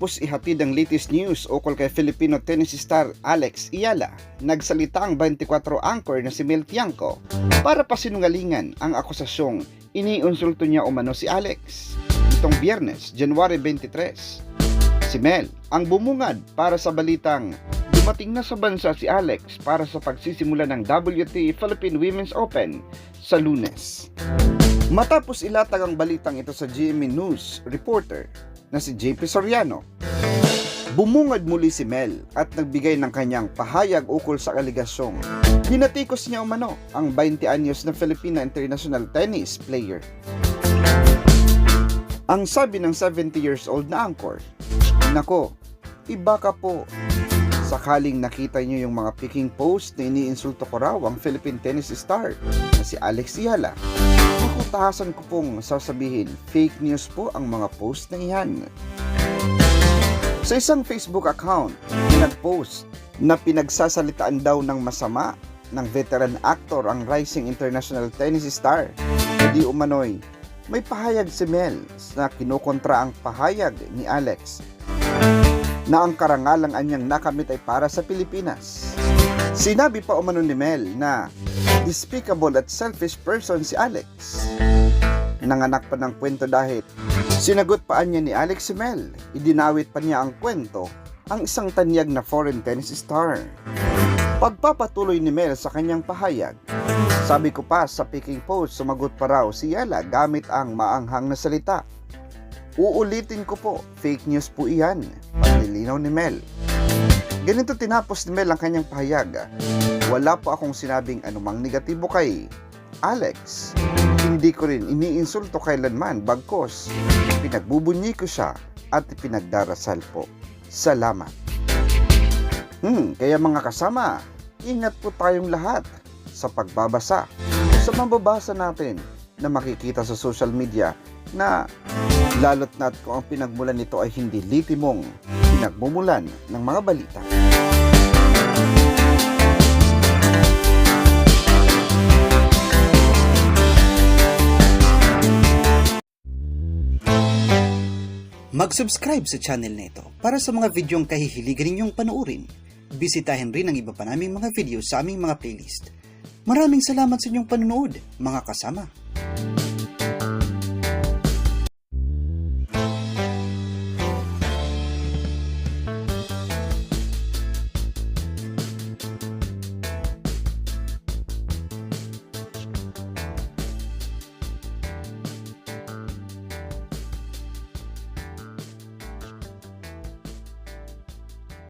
Matapos ihatid ang latest news ukol kay Filipino tennis star Alex Eala, nagsalita ang 24 anchor na si Mel Tiangco para pasinungalingan ang akusasyong iniinsulto niya umano si Alex. Itong Biyernes, January 23, si Mel ang bumungad para sa balitang dumating na sa bansa si Alex para sa pagsisimula ng WTA Philippine Women's Open sa Lunes. Matapos ilatag ang balitang ito sa GMA News reporter na si JP Soriano, bumungad muli si Mel at nagbigay ng kanyang pahayag ukol sa aligasyong binatikos niya umano ang 20 anyos na Filipina international tennis player. Ang sabi ng 70 years old na anchor, "Nako, iba ka po. Sakaling nakita niyo yung mga picking post na iniinsulto ko raw ang Philippine tennis star na si Alex Eala, naku, tahasan ko pong sasabihin, fake news po ang mga post na iyan." Sa isang Facebook account, nag-post na pinagsasalitaan daw ng masama ng veteran actor ang rising international tennis star. Hindi umano'y may pahayag si Mel na kinukontra ang pahayag ni Alex na ang karangalang anyang nakamit ay para sa Pilipinas. Sinabi pa umano ni Mel na despicable at selfish person si Alex. Nanganak pa ng kwento dahil sinagot pa niya ni Alex si Mel. Idinawit pa niya ang kwento ang isang tanyag na foreign tennis star. Pagpapatuloy ni Mel sa kanyang pahayag, sabi ko pa sa picking post, sumagot pa raw si Eala gamit ang maanghang na salita. Uulitin ko po, fake news po iyan, paglilinaw ni Mel. Ganito tinapos ni Mel ang kanyang pahayag. Wala po akong sinabing anumang negatibo kay Alex. Hindi ko rin iniinsulto kailanman, bagkos pinagbubunyi ko siya at pinagdarasal po. Salamat. Kaya mga kasama, ingat po tayong lahat sa pagbabasa sa mababasa natin na makikita sa social media na lalo't na't kung ang pinagmulan nito ay hindi litimong pinagmumulan ng mga balita. Mag-subscribe sa channel na ito para sa mga videong kahihiligan ninyong panoorin. Bisitahin rin ang iba pa naming mga video sa aming mga playlist. Maraming salamat sa inyong panonood, mga kasama.